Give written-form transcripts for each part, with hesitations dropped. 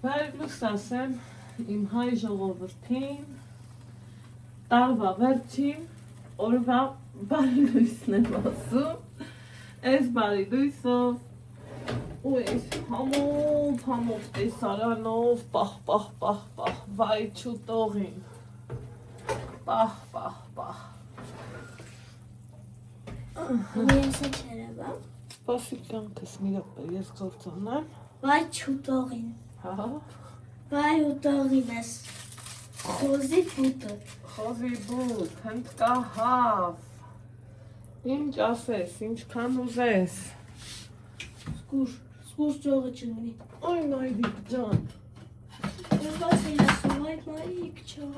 Բարելույս ասեմ իմ հայ ժողովրդին, տարվա վերջին օրվա բարելույսն եմ ասում, այս բարելույսով ու այս համով տեսարանով, պահ, վայ չուտողին, պահ։ Ես ինչ երևա։ Սպասի կյանքս մի րոպե, ես գործանեմ։ Վայ չուտողին։ Հա։ Վայ ուտողին ես։ Խոզի բուտը։ Խոզի բուտ, հնդկահավ։ Ինչ ասես, ինչքան ուզես։ Սկուր ճողը չնվի։ Այ նայդիկ ջան։ Ես ասում, այդ նայիկ չան։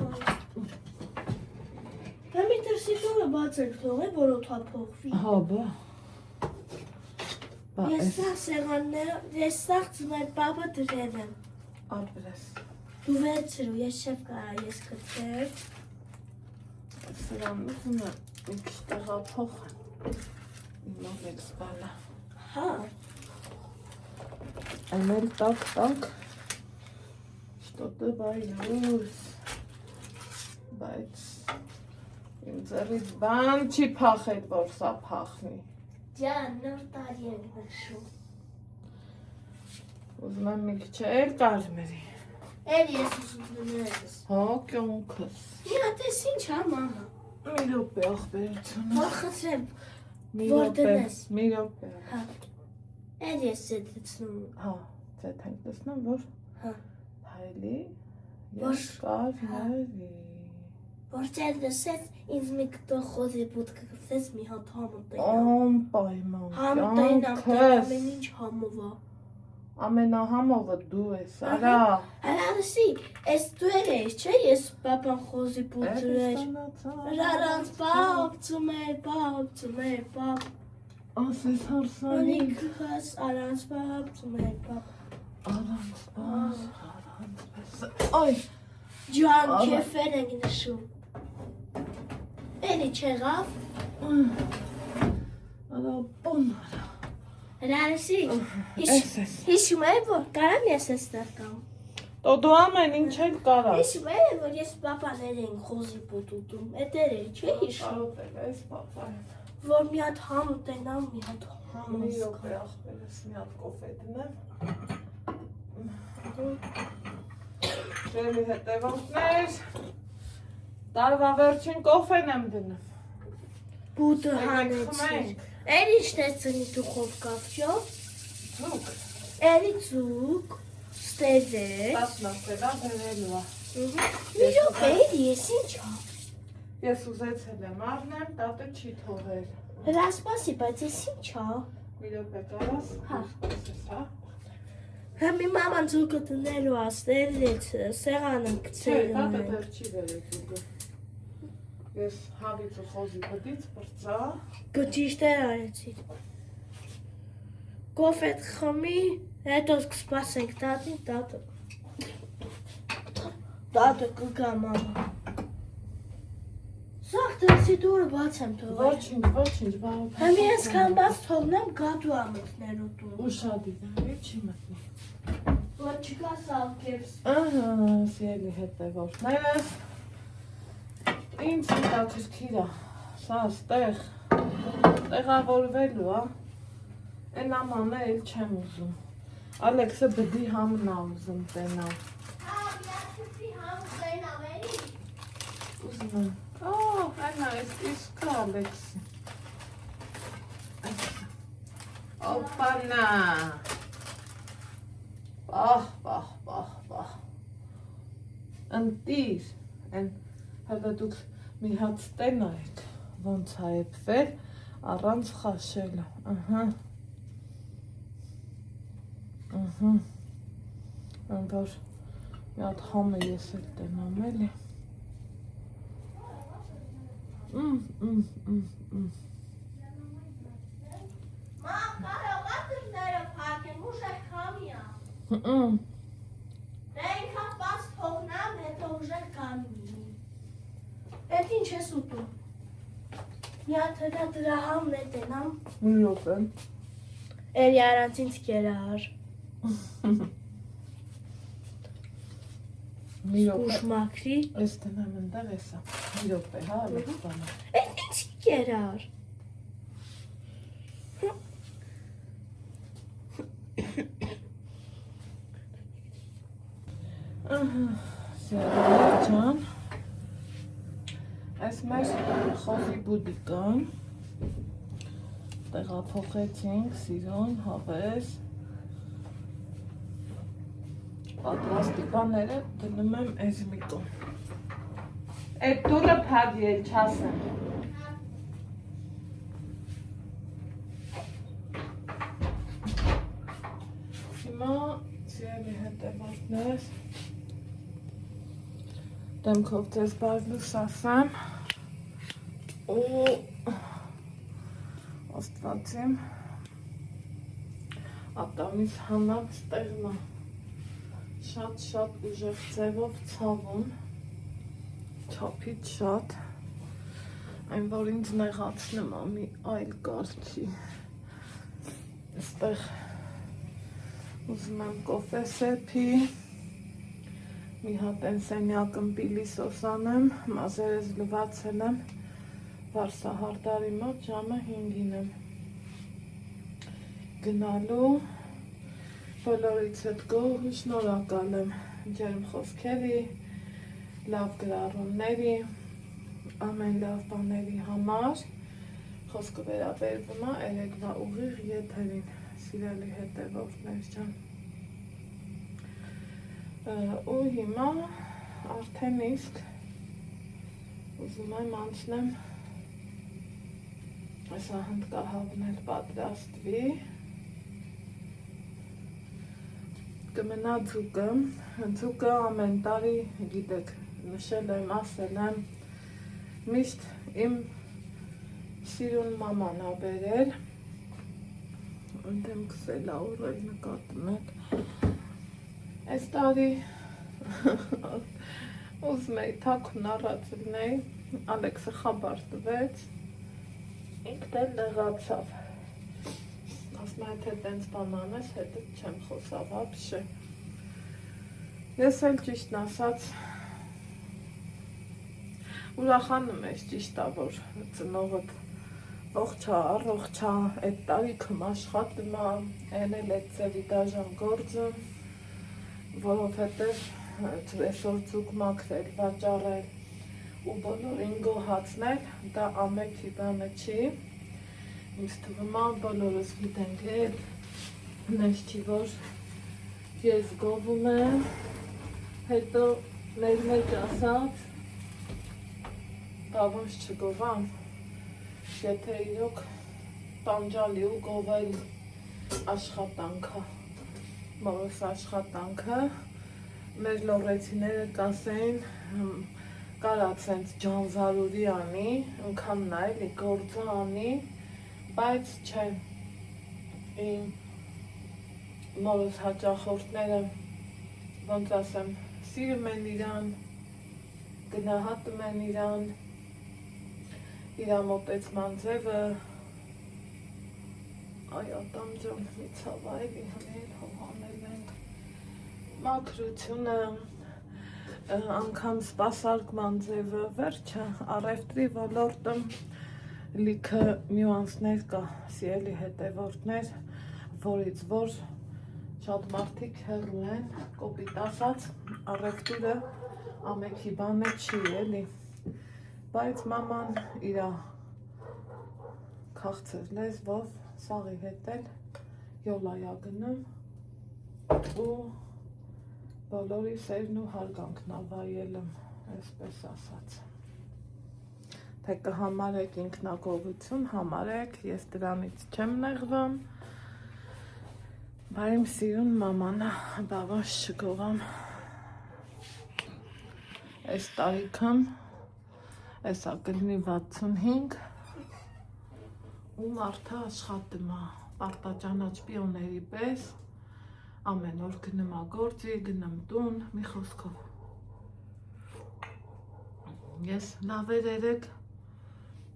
Համի դրսի դուրը բաց եք թողել, որ օթափողվի։ Հա, բա։ Ես սաղ սեղանները, ես սաղ ծմեր բաբը դրել եմ։ Ապրես։ Դու վերցրու, ես չեմ կարա, ես կտեր։ Սրան ուզում է մի քիչ տեղափոխեմ։ Իմ ավել սպալա։ Հա։ Այմել տակ, что-то боюсь, բայց իմ ձեռից բան չի փախել, որ սա փախնի։ Ջան, նոր տարի ենք նշում։ Ուզում եմ մի քիչ էլ կարմերի։ Էլ ես ուզում դներս։ Հա, կյանքս։ Մի հատես ինչ հա, մամա։ Մի րոպե ախպերությունը։ Որ խծրեմ, Մի որ րոպե, դնես։ մի րոպե։ Հա։ Էլ ես դեցնում։ Հա, ձեթ ենք տեսնում, որ Հա։ հայլի Որ- ես կարմերի։ Որ ճեր դսես, ինձ մի կտո խոզի բուտ կգծես մի հատ համոտեն։ Անպայման Համոտեն կյանքս։ ամեն ինչ համովա։ Ամենահամովը դու ես, արա։ Հալարսի, ես դու ես, չէ, ես պապան խոզի բուտ դրեր։ Ռարանց պապ, պապ։ Ասես հարսանի։ Անիկ հաս արանց պապ։ Առանց Այ, Ջան, Ահա։ քեֆեր ենք նշում։ Էլի չեղավ։ արա բոն արա։ Հալարսի, Էսես։ հիշում եմ, որ կարամ ես էստեղ կամ։ Դու ամեն ինչ էլ կարաս։ Հիշում եմ, որ ես պապաներ են խոզի բուտ ուտում։ Էտեր է, չէ հիշում։ Կարոտել ես պապային։ Որ մի հատ համ ուտենամ, մի հատ համ Մի ասկա։ րոպե ախպերս մի հատ կոֆե դնեմ։ Ջերի հետևանքներ։ Տարվա վերջին կոֆեն եմ դնում։ Բուտը Եկեք հանեցի։ խմենք։ Էլ ինչ տեսնի դուխովկա, վճո։ Ձուկ։ Էլի ծուկ, ստեզե։ Տասնասելա բերելու է։ Մի րոպե, ես ինչ ա։ Ես ուզեցել եմ առնեմ, տատը չի թողել։ Հրասպասի, բայց ես ինչ ա։ Մի րոպե կարաս, Հա։ սպասես, հա։ Համի մաման ծուկը տնելու ասել ես, սեղանը Չէ, կցել տատը եմ։ դեռ չի վերել ձուկը։ Ես հավից ու խոզի բդից պրծա։ Գճիշտ է արեցի։ Կոֆետ խմի, հետո կսպասենք տատին, տատը։ Տատը կգա մամա։ Սաղ դրսի դուրը բաց եմ թողել։ Ոչինչ, բարոք։ Համի ես կան բաց թողնեմ գատու ամուսներ ուտում։ Ու շատ իդարի չի մտնի։ Որ չկա սաղ կեպս։ Ահա, սիելի հետևորդներս։ Ինձ հետաքրքիր է, սա ստեղ տեղավորվելու է, են ամանը էլ չեմ ուզում, Ալեքսը բդի համն է ուզում տենալ, Հա, միացրի համ տեն ավերի։ ուզում եմ, այնա ես իսկը Ալեքսի, օպանա, պահ, ընտիր, են Հələ դուք մի հատ ստենայիք, ոնց հայեպվել, առանց խաշելու, որ մի հատ համը ես էլ տենամ էլի, Մամ, կարող է դրները պակեմ, ուժ է կամի ա։ Դե ինքան բաց թողնամ, հետո ուժ է կամի։ Էդ ինչ ես ուտում։ Մի հատ հետա դրա համն է տենամ։ մի րոպե, Էլի արանց ինձ կերար։ Մի րոպե։ Ուշ մաքրի։ Այս դնեմ ընդեղ էսա։ Մի րոպե, հա, Ալեքսանդր։ Այդ ինչի կերար։ Սիրելի ջան, այս մեր խոզի բուդիկան տեղափոխեցինք Սիրուն, հավես, պատրաստի բաները դնում եմ էզմիկում։ Այդ դուրը փակի էլ չասեմ։ Հիմա սիրելի հետևորդներ, դեմքով ձեզ բազլուս ասեմ ու աստվածիմ ատամից հանակ ստեղնա շատ ուժեղ ձևով ցավում, չափից շատ, այն որ ինձ նեղացնում է մի այլ կարգի, այստեղ ուզում եմ կոֆե սեփի, մի հատ են սենյակում պիլիսոս անեմ, մազերս լվացել եմ, վարսահարդարի մոտ ժամը 5-ին եմ գնալու, բոլորից հետ գոհ ու շնորհակալ եմ ջերմ խոսքերի, լավ գրառումների, ամեն լավ բաների համար, խոսքը վերաբերվում է երեկվա ուղիղ եթերին, սիրելի հետևորդներ ջան։ Ու հիմա արդեն իսկ ուզում եմ անցնեմ այսա հնդկահավն էլ պատրաստվի, կմնա ձուկը ամեն տարի, գիտեք, նշել եմ, ասել եմ, միշտ իմ Սիրուն մաման ա բերել, ընդեմ կսել ա ուռել նկատում եք, այս տարի ուզում էի թաքուն առած լինեի, Ալեքսը խաբար տվեց, ինքն էլ նեղացավ, ասում է թե տենց բան անես, հետը չեմ խոսա վաբշե, ես էլ ճիշտն ասած ուրախանում ես ճիշտ ա, որ ծնողդ ողջա, առողջա, այդ տարիքում աշխատում ա, են էլ այդ ծևի դաժան գործում, որովհետև այսօր ձուկ մաքրել, վաճառել ու բոլորին գոհացնել, դա ամեքի բանը չի, ինձ թվում է բոլորս գիտենք էլ, նես չի, որ ես գովում եմ, հետո մեր մեջ ասած, բա ոնց չգովամ, եթե իրոք տանջալի ու գովել աշխատանքը, մորս աշխատանքը, մեր լորեցիները կասեին, կարած հենց ջանզարուրի անի, ընքան նա էլի գործը անի, բայց չէ, իմ մորս հաճախորդները, ոնց ասեմ, սիրում են իրան, գնահատում են իրան, իրա մոտեցման ձևը, այ ատամ ջան, մի ցավա էլի հնել, հողանել ենք, մաքրությունը, անգամ սպասարկման ձևը, վերջը, առևտրի ոլորտում լիքը նյուանսներ կա, սիրելի հետևորդներ, որից որ շատ մարդիկ հեռու են, կոպիտ ասած, առևտուրը ամեքի բանը չի էլի, բայց մաման իրա քաղցր լեզվով սաղի հետ էլ յոլայա գնում ու բոլորի սերն ու հարգանքն ա վայելում, այսպես ասած։ Թե կհամարեք ինքնագոհություն, համարեք, ես դրանից չեմ նեղվում, բա իմ Սիրուն մաման ա, բա ոնց չգովամ, այս տարիքում Էսա կլինի 65 ու մարդը աշխատում է, պարտաճանաչ պիոների պես, ամեն օր գնում ա գործի, գնում տուն, մի խոսքով։ Ես լավեր երեք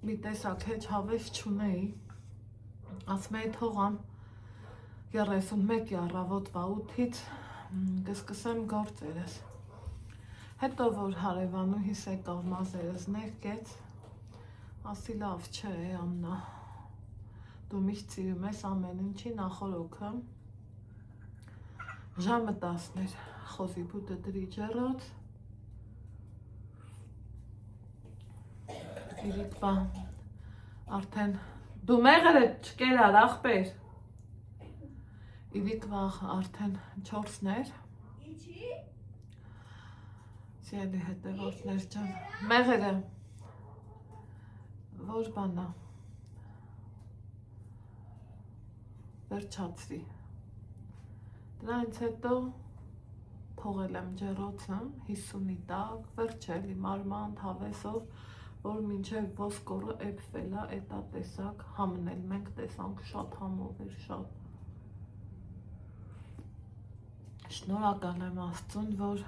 մի տեսակ հեչ հավես չունեի, ասում էի թողամ 31-ի առավոտվա 8-ից կսկսեմ գործերս։ Հետո որ հարևանուհիս եկավ մազերս ներկեց, ասի լավ չէ, ամնա, դու միշտ սիրում ես ամեն ինչի նախորոքը, ժամը 10 էր, խոզի բուտը դրի ջեռոց, իրիկվա, արդեն, դու մեղրը չկերար, աղբեր, իրիկվա արդեն 4-ն էր, Սիելի հետևորդներ ջան, մեղրը, որ բանա, վերջացրի, դրանից հետո թողել եմ ջեռոցը 50-ի տակ, վերջելի մարմանդ հավեսով, որ մինչև ոսկորը էպվել է, էտա տեսակ համնել մենք տեսանք շատ համով էր, շատ շնորհակալ եմ Աստծուն, որ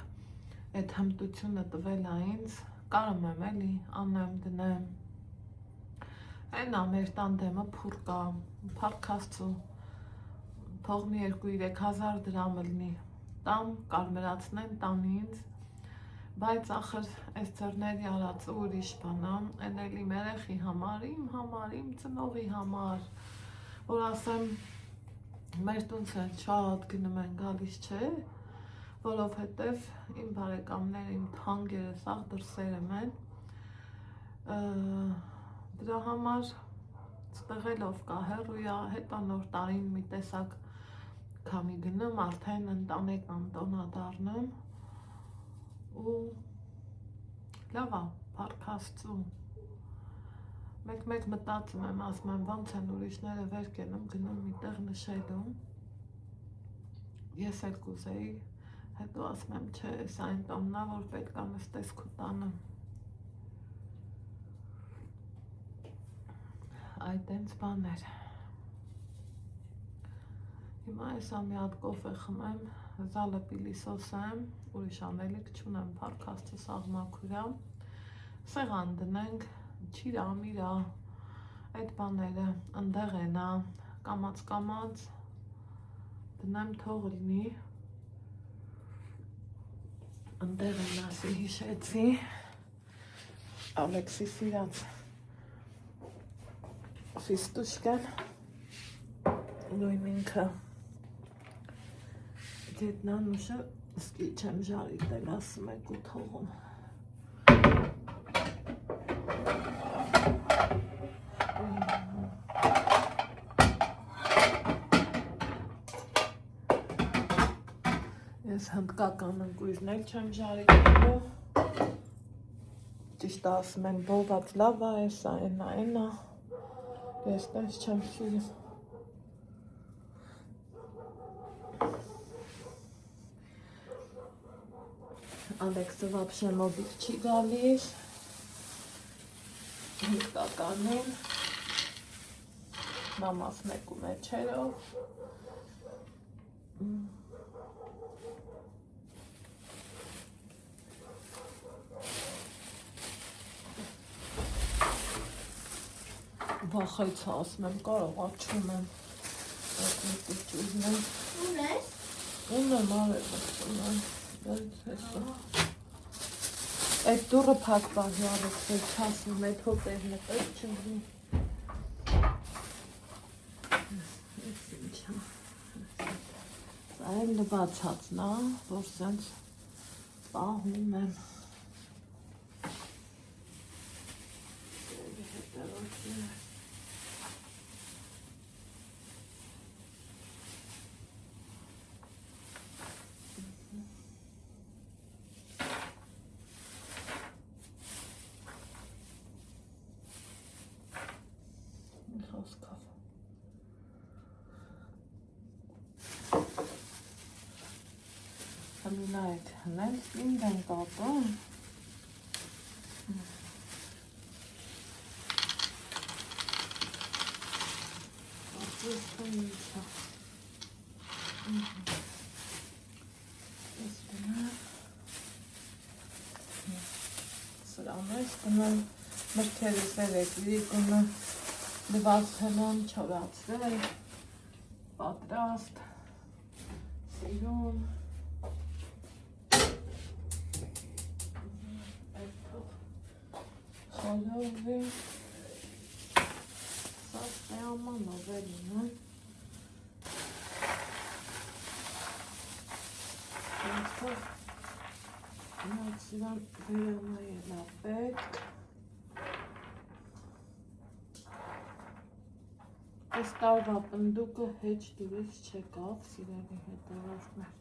այդ հմտությունը տվել է ինձ, կարում եմ էլի, անեմ, դնեմ, այն մեր տան դեմը փուր կա, փառք Աստծու, թող մի 2-3 հազար դրամ լինի, տամ, կարմրացնեն, տան ինձ, բայց ախր այս ծռների արածը ուրիշ բան է, այն էլ իմ երեխի համար, իմ ծնողի համար, որ ասեմ, մեր տունց էլ շատ գնում են գալիս չէ, որովհետև իմ բարեկամները, իմ թանկերը, սաղ դրսերը մեն, դրա համար ստեղելով կա հեռույա, հետո նոր տարին մի տեսակ քամի գնում, արդեն ընտանեկան տոնա դառնում ու լավա, փառք Աստծու, մեկ մտածում եմ, ասում եմ, ոնց են ուրիշները վեր կենում, գնում մի տեղ նշելու, ես էլ կուզեի, հետո ասում եմ, չէ, սա այն տոնն է, որ պետք է նստես քո տանը, այդ տենց բաներ, հիմա եսա մի հատ կոֆե խմեմ, զալը պիլիսոսեմ, ուրիշ անելիք չունեմ, փառք Աստծո սաղ մաքուրա, սեղան դնենք, չիրա, միրա, այդ բաները ընդեղ ենա, կամաց դնեմ թող լինի, ընդեղ են ասի հիշեցի, Ալեքսի սիրած ֆիստուշկան, նույն ինքը, գետնանուշը սկի չեմ ժարիտել, ասում եք ու թողում, ես հնդկական ընկույզներ չեմ ժարիտելու, ճիշտ ասում են բոված լավ է, սա ենա, ես տես չեմ սիրում, Ալեքսը վապշե մոբիկ չի գալիս, հնդկականին, մամաս մեկ ու մեջերով, վախայց ասում եմ, կարող աչում եմ, այդ միտի ճույզն եմ, ունեմ արևը, այդ դուրը փակված Ալեքսը չասում, այդ հոտերն է պետք չնգնի, սա էլ լվացածն է, որ սենց պահում եմ, Հլունայք հնել, ինդ են կատում, սրանես կնան մրկերս էլեկրի կնան լվացելան չորացրել, պատրաստ, սիրուն, Ալովի Սաստ է աման ավելին է Նայց իրան վերանայել է պետք Այս տարվա պնդուկը հեչ դուրս չեկավ, սիրելի հետևորդներ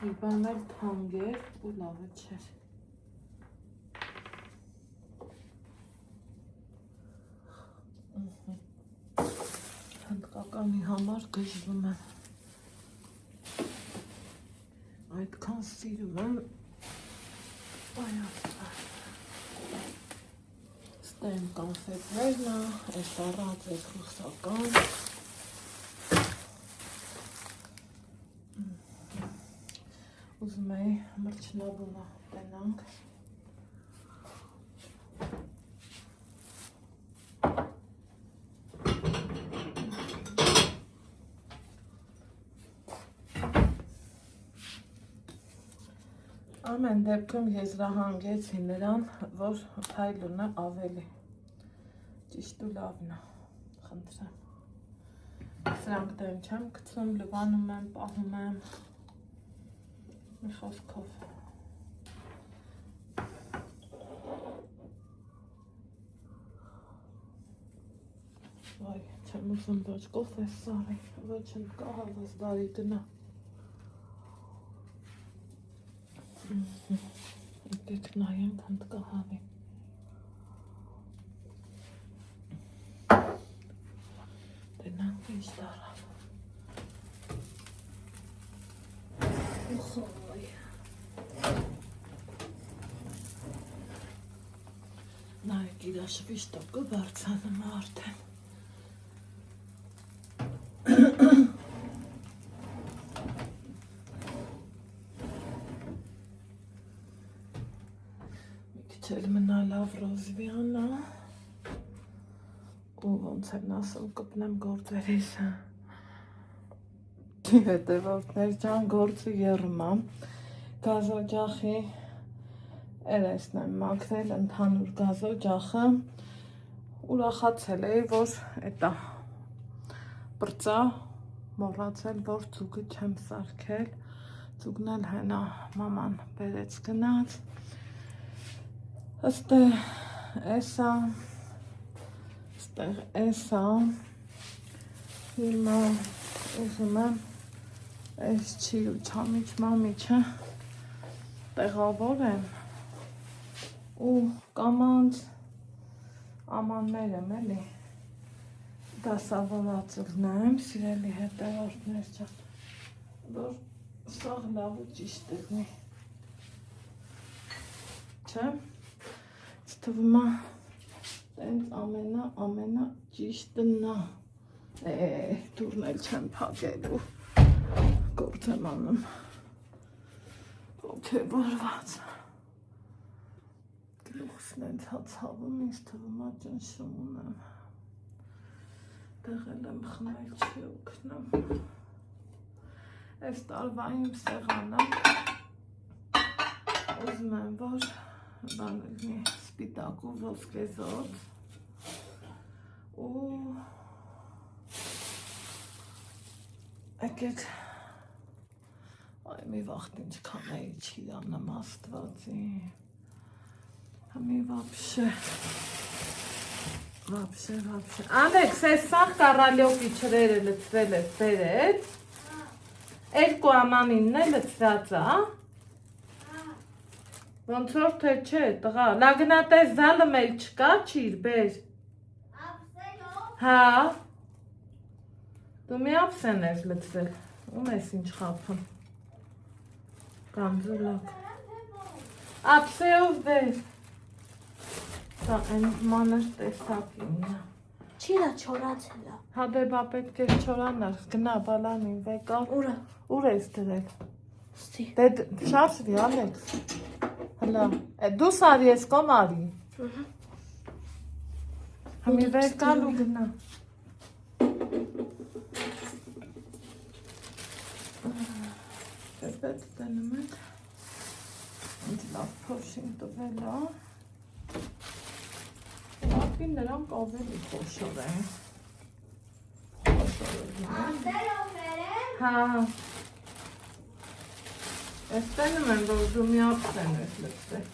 Մի բան էլ թանկ էր ու լավը չէր Հնդկականի համար գժվում եմ Այդքան սիրում եմ Ստեմ կանֆետներն այս առած այս խուսական Ուզում էի մրջնաբունը տնանք Ամեն դեպքում եզրահանգեցի նրան, որ փայլունը ավելի ճիշտ ու լավն է, խնդրեմ Սրանք դեմ չեմ գցում, լվանում եմ, պահում եմ Մի խոսքով Վայ, չեմ ուզում ոչ կոֆե սարի, ոչ եմ կահավաս դարի գնա Եկեք նայենք հնդկահավի Տնանք ինչ դարավ Ուխոյ Նայեք իրա շվիշտոկը բարձանում արդեն Չել մնա լավ ռոզվյանա ու ոնց են ասում կպնեմ գործերիս հետևորդներ ջան գործը եռում գազօջախի երեսն եմ մաքրել ընդհանուր գազօջախը ուրախացել էի որ էտա բրծա մոռացել որ ծուգը չեմ սարքել ծուգն էլ հենա մաման բերեց գնաց Աստեղ էսա, ստեղ էսա, հիմա ուզում եմ այս չի ու չամիչ մամիչը տեղավորեմ ու կամանց ամաններ եմ էլի դասավորած լնեմ, սիրելի հետևորդներ ջան, որ սաղ լավ ու ճիշտ եղնի, չէ? Թվում է տենց ամենա ճիշտն է դուրն էլ չեմ փակելու գործ եմ անում ոգևորված գլուխսն են ցածավում ինձ թվում է ճնշում ունեմ տեղել եմ խմել չի օգնում այս տարվա իմ սեղանը ուզում եմ որ բան լինի Սպիտակ ու ոսկեզոծ ու եկեք այ մի վաղտ ինչքան էի չիրանամ աստվածի Համի вообще Ալեքս, այս սաղ կարալյոկի չրերը լծվել է բերեց երկու ամանինն է լծված է Ոնց որ թե չէ, տղա, լագնատես զալը meil չկա, չիր, բեր Հա Դու մի ապսեն ես լծվել, ում ես ինչ խապում Կամզուլակ Ապսեով բեր Սա են մանր տեսակին է Չիրա չորացել է Հա դե բա պետք է չորանար, գնա բալանին վեկալ Ուր ես դրել Դե շարժվի Ալեքս Հլա, դու սարի ես կոմ արի Համի վեկալ ու գնա Պետ տենում ենք ինձ լավ փոշին տվել է։ Լապին նրանք ավելի խոշոր են։ Անտերով վերեմ։ Հա։ Էստենում եմ, որ դու մի ապսեն ես լպսել։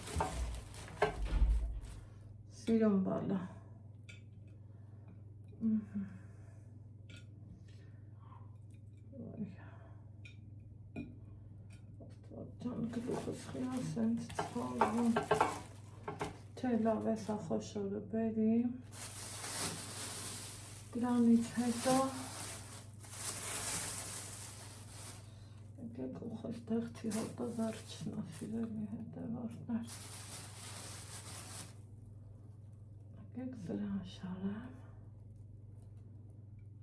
Սիրում բալա։ Ջան գլուխս խիա սենց ծաղվում։ Չէ լավ էսա խոշորը բերի։ Դրանից հետո եկեք ուխս դեղցի հոտը վերջնա սիրելի հետևորդներ։ Եկեք զրան շարեմ,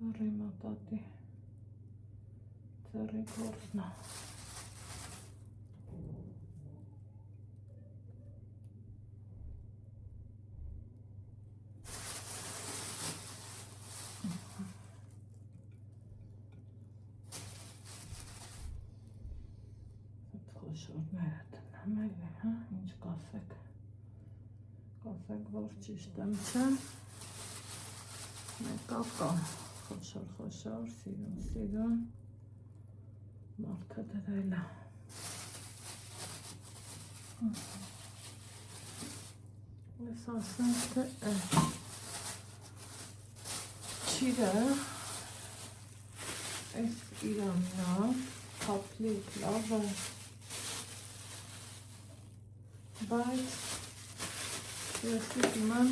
վռի մոտատի ձեռի գործնա։ Խոշորները տնեմ էլի, հա, ինչ կասեք, որ ճիշտ եմ չէ, մեկավ կա խոշոր, սիրուն, մարդը դրել է, ես ասենք թե չիրը, ես իրաննա, թապլիկ լավ է, բայց ես իտում եմ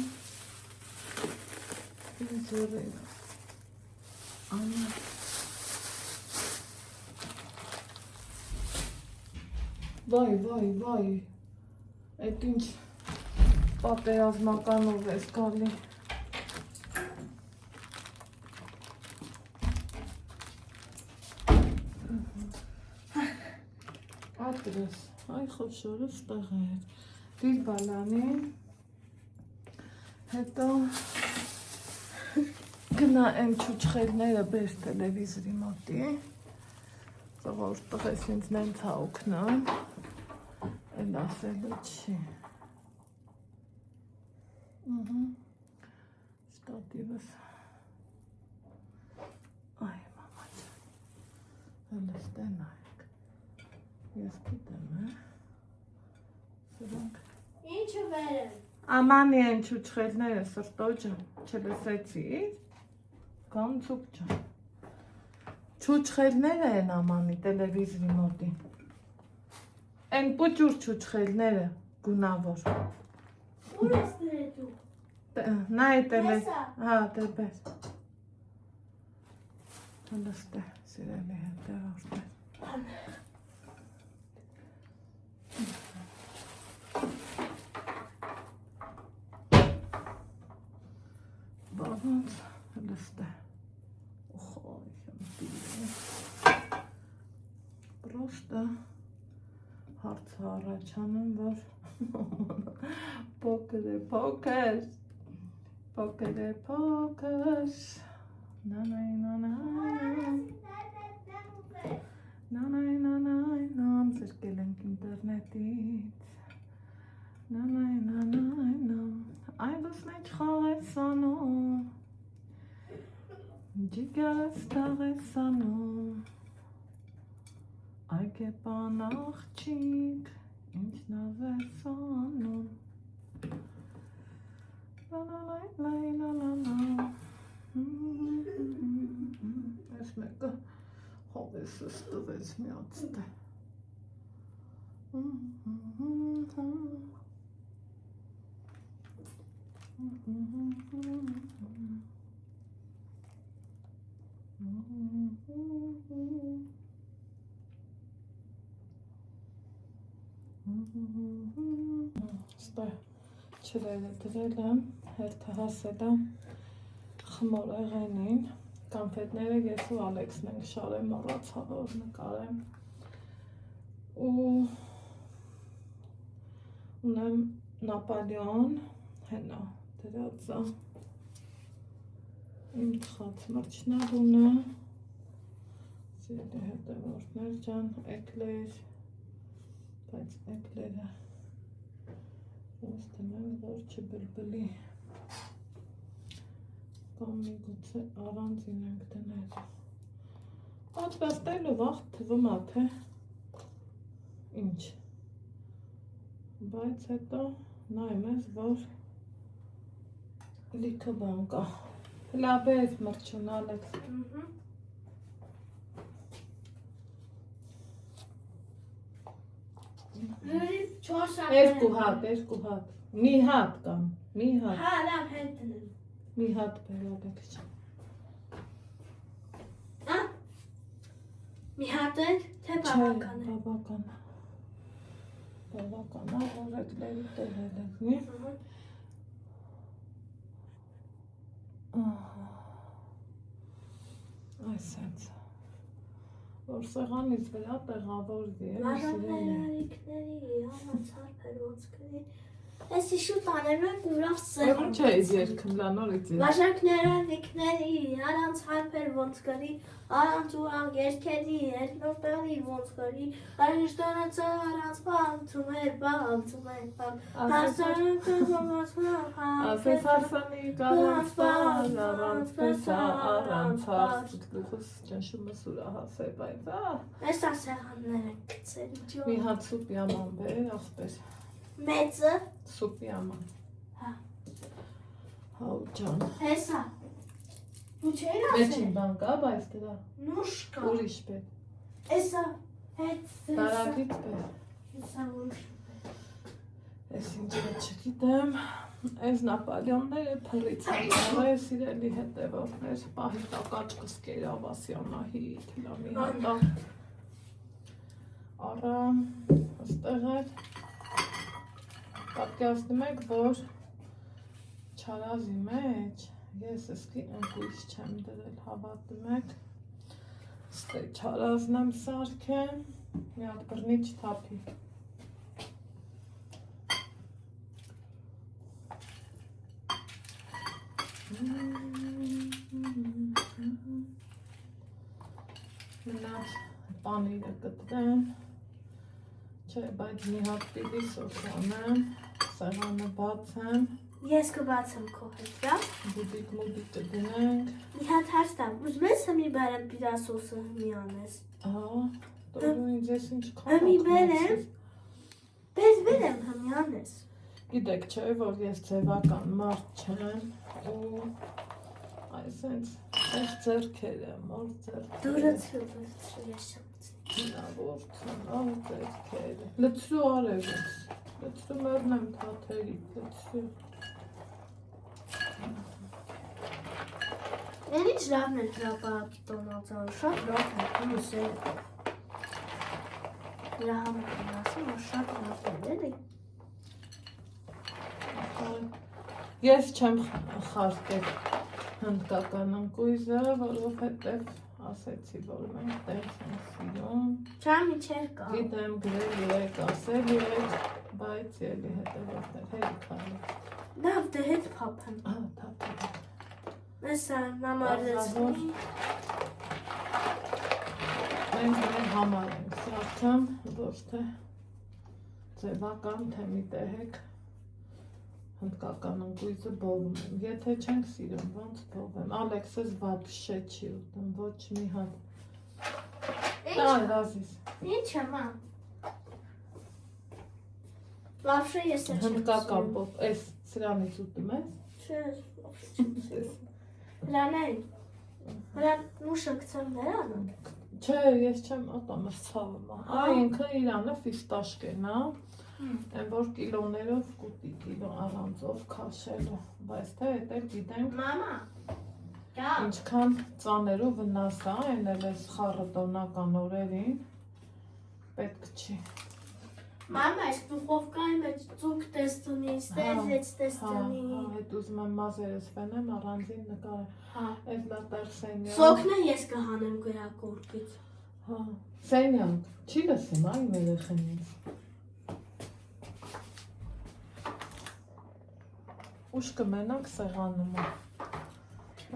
ինձ որև անա վայ էդ ինչ պատերազմականով ես գալի ատրես այ խոշորը ստեղ է դիր բալանի հետո գնա եմ չուչխելները բեր տելևիզրի մոտի որ տղես ինձ նենց հա օգնան էլ ասելու չի շտատիվս այ մամա ջան հələ ստենայք ես գիտեմ սրանք Ինչը վերեմ։ Ամանի են չուչխելները սրտոջը չլսեցի կամ ծուկ ջան Չուչխելները են ամանի տելևիզրի մոտի Են պուճուր չուչխելները գունավոր Ուր ես ներետու։ Նա է տելեզ հա տեպես հլստ է սիրելի հետևորդներ Բաղանց հլստ է Ուխոյ Պրոստը հարցը առաջանում, որ պոկր է պոկր նանայ զրկել ենք ինտերնետից նանայ այլուս մեջ խաղեց սանում Ջիգարս տաղեց սանում Այգեպան աղջիկ, ինչ նավ է սանում լալալայ Ես մեկը հովեսս տվեց միացտ է Ստա չրերը դրել եմ, հերթը հասել եմ խմոր եղենին, կամպետները ես ու Ալեքսն ենք շարեմ, մոռացա որ նկարեմ ու ունեմ Նապոլեոն, հենա դրածա իմ թխած մրջնաբունը, սիրելի հետևորդներ ջան, էկլեր բայց էկլերը ոնց դնենք, որ չբլբլի կամ միգուցե առանձին ենք դնել պատրաստելու վաղ թվում է, թե ինչ բայց հետո նայում ես, որ լիքը բան կա լաբես մրճուն Ալեքս երկու հատ մի հատ կամ մի հատ հա լավ հետ դնեմ մի հատ բեր Ալեքս մի հատ է թե բավական է բավական է որ էկլերի տեղել եք այսենց որ սեղանից վրա տեղավորվի Վարակներիքների անացարփեր ոնց կրի Էսի շուտ աներում ենք ուրախ սեղան Ուրախ չէ իզ երկում լա նորից Վարակներիքների առանց հարփեր ոնց կրի Առանց ուրախ երկերի երկնորդերի ոնց կրի Արիշտոնացը առանց բանցում էր բանցում էր Հարսանում ասես հարսանի առանց բան առանց պեսա առանց հարս գլուխս ճնշումը սուրահաս է բայց Էս ասեղանները կծեր մի հատ սուպի աման բեր ախպեր Մեծը սուպի աման հա հաու ջան Հեսա Ու չէր մեջին բան կա բայց դրա Նուշ կա ուրիշ պետ Էսա հետ տարագից պետ Էսա ուրիշ Ես ինչ չգիտեմ Այս նապալյոնները փռից այս իրելի հետևորդներ պահի տակաճ կսկեր ավասյանահիտ լամի հատա առա աստեղ էր պատկերացնում եք, որ չարազի մեջ ես եսկի ընկույց չեմ դրել, հավատում եք ստե չարազն եմ սարքեմ, մի հատ բռնիչ թափի մնաց պանիրը կտրեմ Չէ, բայց մի հատ պիտի սոսանեմ, սեղանը բացեմ Ես կբացեմ քո հետ, դա Բուդիկ կդնենք Մի հատ հարց տամ, ուզում ես հմի բերեմ պիրասոսը հմի անես Ահա, դու ինձ ես ինչ Հմի բերեմ բերեմ հմի անես Գիտեք չէ, որ ես ձևական մարդ չեմ ու այսենց այս ձերքեր եմ, որ ձերքեր Դուրացրու ես չեմ Նավ ձերքեր Լծրու արևից, լծրու մերն եմ թաթերի, լծրու Են ինչ լավն են հրապատոնացան, շատ լավ են, ումս է Դրա համար են ասում, որ շատ լավ են, էլի Ես չեմ խարդել հնդկական ընկույզը, որովհետև ասեցի, որ մենք տենց ենք սիրում Չամ իչեր կա Գիտեմ գրել եք, ասել եք, բայց ելի հետևորդներ, հերի քանի Լավ, դե հետ պապեմ թափ Էսա նամարեցնի Մենք մեր համար ենք սարքեմ, ոչ թե ձևական թե մի տեղեք հնդկական ընկույզը բովում եմ, եթե չենք սիրում, ոնց բովեմ, Ալեքսես վատշե չի ուտում, ոչ մի հատ Ինչ եմ, Վավշե ես է չեմ Հնդկական բով, ես սրանից ուտում ես? Հրանային, հրան նուշը կցեմ նրան Չէ, ես չեմ ատամ ես ցավում Այ ինքը իրանը ֆիստաշկեն, Են որ կիլոներով կուտի, կիլո առանձով քաշելու, բայց թե հետեր գիտենք Մամա, ինչքան ծաներու վնաս է, են էլ ես խառտոնական օրերին, պետք չի Մամա, այս դուխովկայի մեջ ծուկ տեստնի, ստեզեց տեստնի Հետ ուզում եմ մազերս վենեմ, առանձին նկար Ես լատար սենյակ Սոքնը ես կհանեմ գրակորկից Սենյակ, չի լսում այ մերեխենից Ուշ կմենանք սեղանում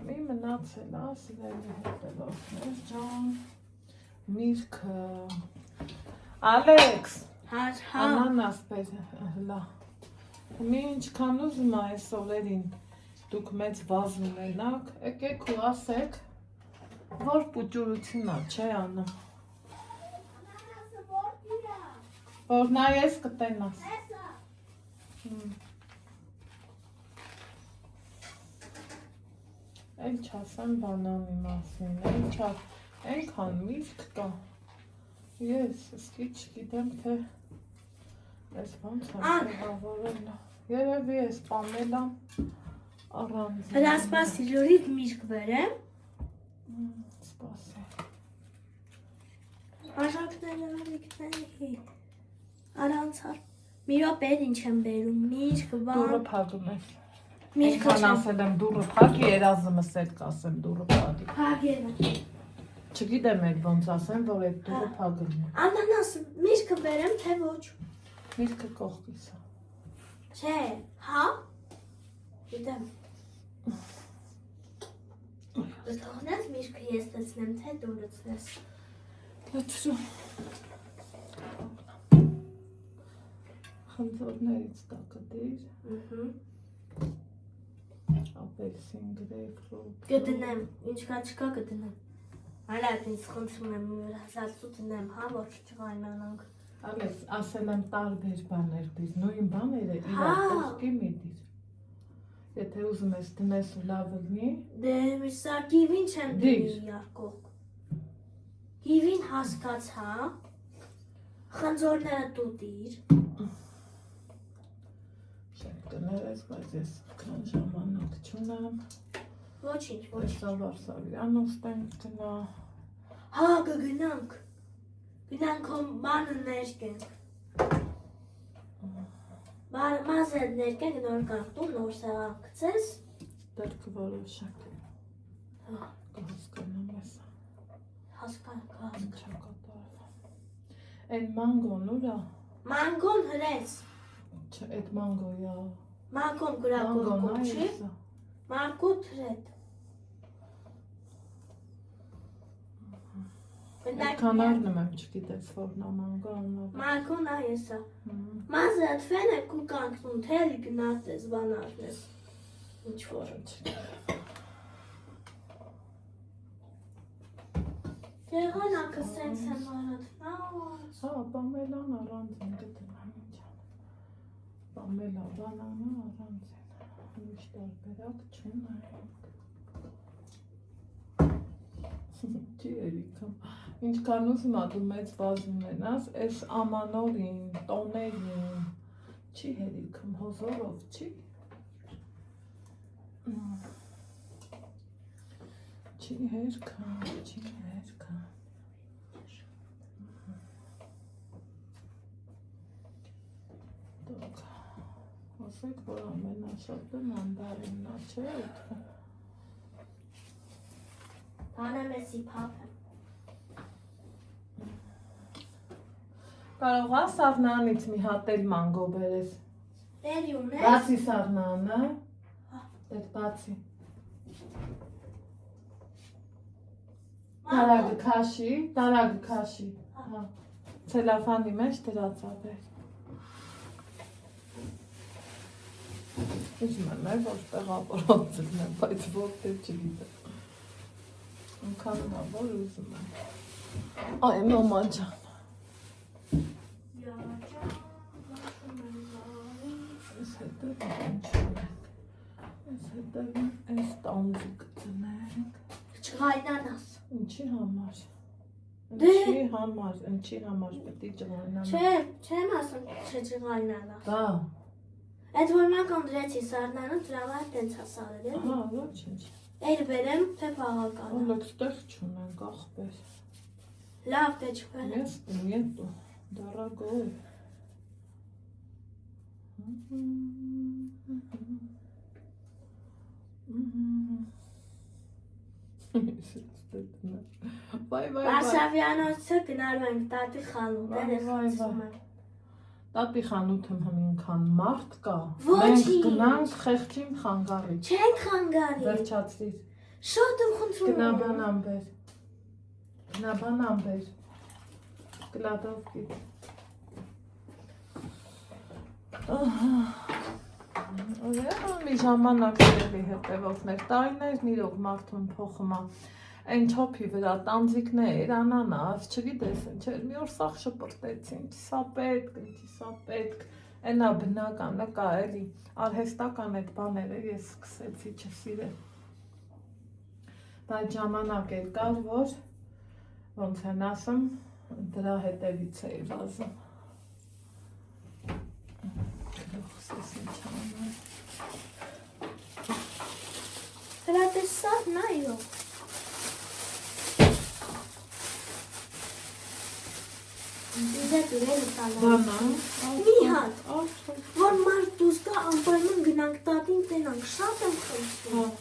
Մի մնացել է, սիրելի հետևորդներ ջան Միրգը Ալեքս, Անանաս բեր, հլա։ Մի ինչքան ուզում այս օրերին դուք մեծ վազ ունենաք, եկեք ու ասեք, որ պուճուրությունն է, չէ անում։ Որ նա ես կտենաս։ Էլ չասեմ բանանի մասին, այնքան միտք կա։ Ես սկի չգիտեմ, թե ես ոնց եմ տեղավորել։ Երևի ես Պամելան առանձին։ Հլա սպասի, լորիվ միրգ բերեմ։ Սպասի։ Աժակները արիքների առանցար։ Մի րոպե ինչ եմ բերում, միրգ, բան։ Դուրը փակում ես։ Միրգը Ինչքան ասել եմ դուրը փակի, երազումս էլ կասեմ դուրը փակի։ Փագերը։ Չգիտեմ էլ ոնց ասեմ, որ այդ դուրը փակում է։ Անանաս միրգը բերեմ, թե ոչ։ Միրգը կողքից է։ Չէ, հա։ Գիտեմ։ Դու թողնես միրգը ես լցնեմ, թե դու լցնես։ Լցրու։ Խնձորներից տակը դիր։ Ապելսին, գրեյփֆրուտ։ Կդնեմ, ինչ կա չկա կդնեմ։ Այլ այդ ինձ խնդրում եմ հազարսու դնեմ, հա, որ չղայնանանք։ Ալես, ասել եմ տարբեր բաներ դիր, նույն բաները իրար կողքի մի դիր։ Եթե ուզում ես դնես ու լավ լինի։ Դե սա կիվին չեմ դնի իրար կողք։ Կիվին հասկացա, խնձորները դու դիր։ Շենք կներես, բայց ես կան ժամանակ չունեմ։ Ոչինչ, Ես ոչինչ։ Վարսավյան ուստենք գնա։ Հա, կգնանք։ Գնանք հոմ բանը ներկենք։ Մազեր ներկենք, նոր կաղտում, նոր սեղան կծես։ Դեր կորոշակ։ Կհասկանում ես։ Հասկանք, Ինչա կատարվում։ Այն մանգոն ուրա։ Մանգոն հրեց։ Չէ, այդ մանգոյա։ Մանգոն գրակոր Մանգոն կոչի։ այ։ Մանգո թրետ։ Այդքան առնում եմ, չգիտես, որ նա մանգո անով։ Մանգոն այեսա։ Մազը ատվեն է կու կանգնում, թելի գնատես, բանարնես։ Ինչ որ։ Եղանակը սենց եմ արատվաց։ Հա, Պամելան առանձին գտնեմ ինչ ան։ Պամելա բանանը առանձին։ Ուրիշ տարբերակ չունեմ։ Չի երիքամ։ Ինչքան ուզում ա դու մեծ վազ ունենաս, այս ամանորին, տոներին, չի հերիքում, հոզորով չի։ Չի հերքան, չի հերքան։ Դոք, ասեք, որ ամենաշատը մանդարինն ա, չէ՞ ուտվում։ Հանեմ էսի պապը։ Կարող ա սառնանից մի հատ էլ մանգո բերես։ Տերի ունես։ Բացի սառնանը, դեր բացի։ Տարագը քաշի, հա, ցելոֆանի մեջ դրած ա բեր։ Ուզում եմ էլ որ տեղավորած լինեմ, բայց որտեղ չգիտեմ։ Ինքան նա որ ուզում եմ։ Այ մամա ջան։ Ես հետև այս տանձը կտնենք։ Չղայնանաս։ Ինչի համար։ Դե։ Ինչի համար պետք է ջղայնանաս։ Չեմ ասում չղայնանաս։ Դա։ Այդ որ մակ անդրեցի սառնանը դրավար տենց հասարել է։ Հա, ոչինչ։ Էր բերեմ, թե բաղականը։ Ոլոք ստեղ չունենք ախպեր։ Լավ թե չբերեմ։ Ես նետու, դարագոյ։ Վայ։ Վարշավյանոցը գնալու ենք տատի խանութ, Վայ, դեր վայ, խցում եմ։ Տատի խանութում հմինքան մարդ կա։ Ոչինչ։ Մենք գնանք խեղճին խանգարի։ Չենք խանգարի։ Վերջացրիր։ Շատ եմ խնդրում։ Գնա բանան բեր։ Գնա բանան բեր։ Գլադովկի։ Մի ժամանակների հետևողներ տարիներն իրոք մարդուն փոխում է այն չոփի վրա տանձիկներ, անանաս, չգիտես ինչ էր, մի օր սաղ շպրտեցին, սա պետք, այնա բնականը կա էլի, արհեստական այդ բաները ես սկսեցի չսիրել, բայց ժամանակ էր կար, որ ոնց են ասում, դրա հետևից էի վազում, գլուխս ինչ անել, Հրա տեսավ նայո Ինձ է դուրել տալա բանա, Մի հատ, որ մարդ դուս կա անպայման գնանք տատին տենանք, շատ եմ խնդրում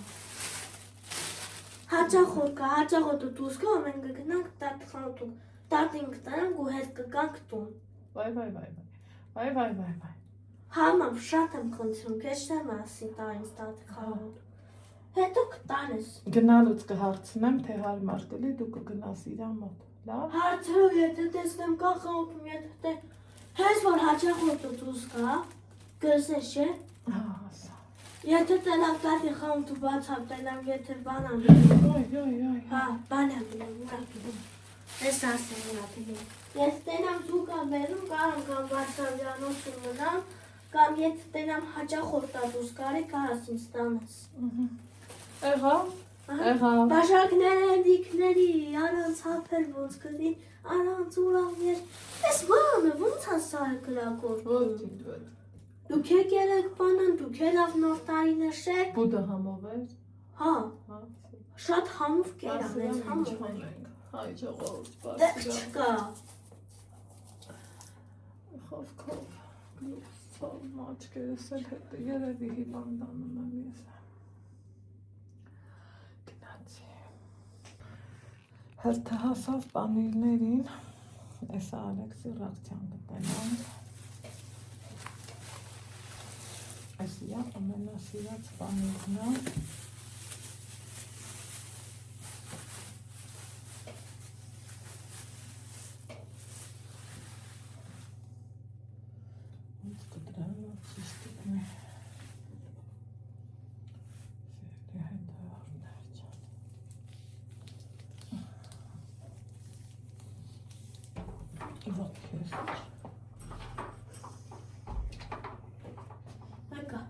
Հաճախոտ կա, հաճախոտը դուս կա, մենք գնանք տատ խանութում Տատին կտանանք ու հետ կգանք տուն վայ Համամ շատ եմ խնդրում, քեզ չեմ ասի տա ինձ տատ խանութ Հետո կտանես Գնալուց կհարցնեմ, թե հարմար կլի, դու կգնաս իրա մոտ, լավ Հարցրու, եթե տեսնեմ կա խանութում, եթե հենց որ հաճախոտը դուս կա, գսես չէ Եթե տենամ տատի խանութը բացավ, տենամ եթե բանան Հա, բանան Ես ասեմ ուրա տիլին Ես տենամ դու կամ բերում, կարամ կամ վարսավյանոցում մնամ Կամ եթե տենամ հաճախորդա դուս կարի, կարաս ինձ տանես Եղավ Բաշակները դիքների, արանց հապեր ոնց կդի, արանց ուրավներ Ես բանը, ոնց ասար կրակորդում Դուք եք երեք բանան, դուք ելավ նոր տարին շեք Բուդը համով էր Հա, շատ համով կերան, ես համով Հայ ժողորդ, Դեք չկա Խովքով, գլուխս ծով, մաչկերս էլ հետը երևի հիվանդանում եմ ես Գնացի Հերթը հասավ պանիրներին Էսա Ալեքսի ռակցյան գտնենք Այսիա ամենասիրած պանիրն է Ոնց կդրան ցիստիկն է Սիրելի հետևորդներ ջան Вот քեզ Եկա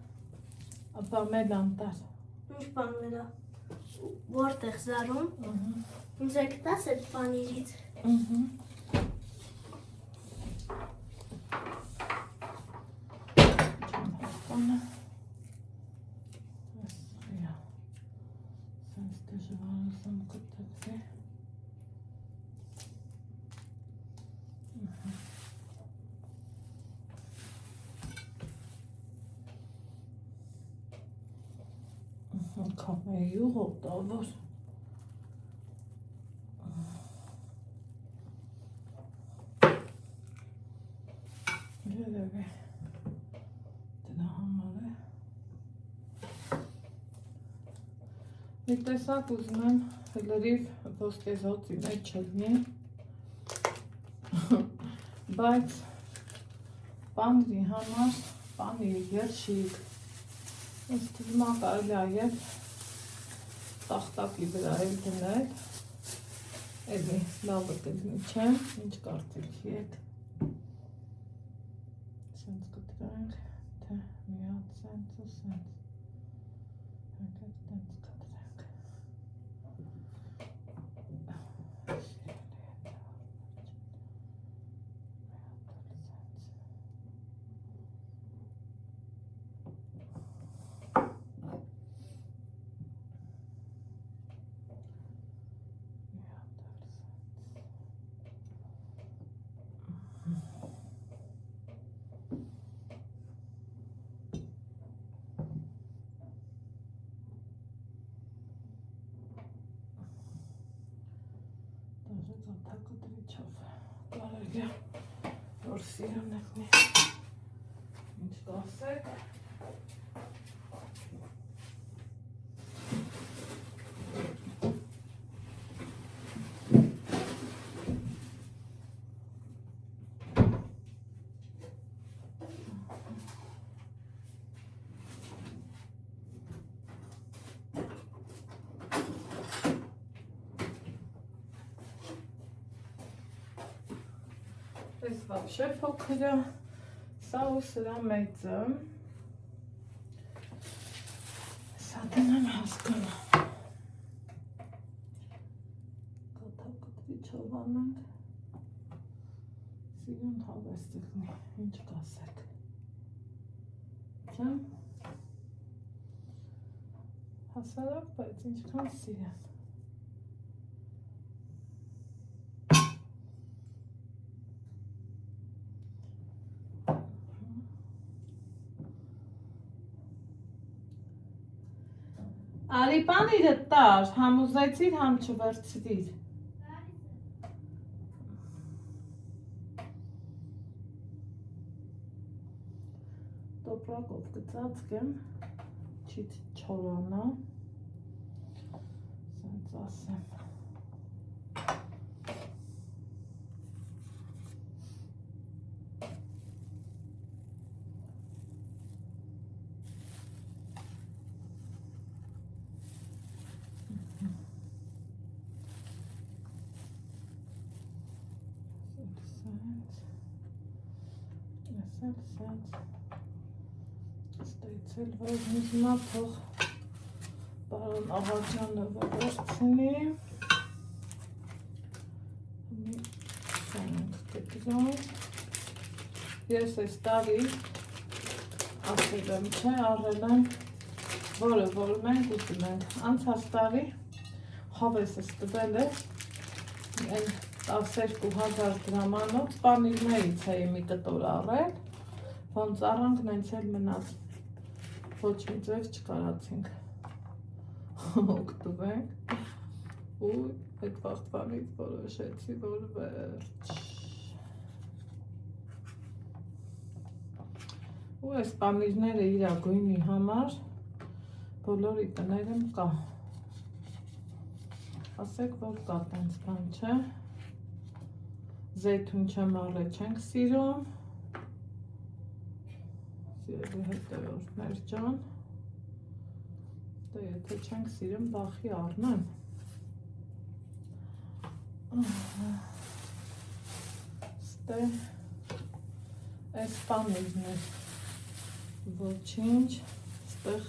Ապա մեր անտար Ինչ բան վերա Որտեղ զարում Ինձ եք տաս այդ պանիրից Ճամփականը Ասիա Սենց դժվարացում կտակվի Կամեի ուղոտավոր Երևի Դրա համար է Մի տեսակ ուզում եմ լրիվ ոսկեզոցի մեջ չլնի Բայց պանրի համար պանիր երշիկ Ես թվում կարելի է և տախտակի վրա էլ դնել Էլի լավը կլինի չեմ, ինչ կարծիքի եք Սենց կտրենք, թե միատ սենց ու սենց Հակետ տենց կտրենք Որ սիրուն եղնի Ինչ կասեք Այս վաբշե փոքրը, սա ու սրա մեծը, սա դնեմ հասկանը, կատակտվիչով անենք, սիրուն հավես տգնի, ինչ կասեք, չեմ, հասարակ, բայց ինչքան սիրեն, Արի պանիրը տար, համ ուզեցիր, համ չվերցրիր։ Տոպրակով կծածկեմ, չի չորանա, սենց ասեմ։ Ստայցել, որ հիմա թող պարոն Աղաջանը վերցնի, մի սանք կտրում, ես այս տարի ասել եմ, չէ, առել եմ, որ մենք ուտում ենք, անցած տարի հավեսս տվել է, են 12,000 դրամանոց պանիրներից էի մի կտոր առել, ոնց առանք նենց էլ մնաց, ոչ մի ձև չկարացինք օգտվենք, ու այդ վաղտվանից որոշեցի, որ վերջ։ Ու այս պանիրները իրա գույնի համար բոլորի տներում կա, ասեք, որ կա տենց բան, չէ, զեյթուն չեմ առել, չենք սիրում, սիրելի հետևորդներ ջան, դե եթե չենք սիրում, բախի առնեմ, ստե, այս պանիրն է, ոչինչ, ստեղ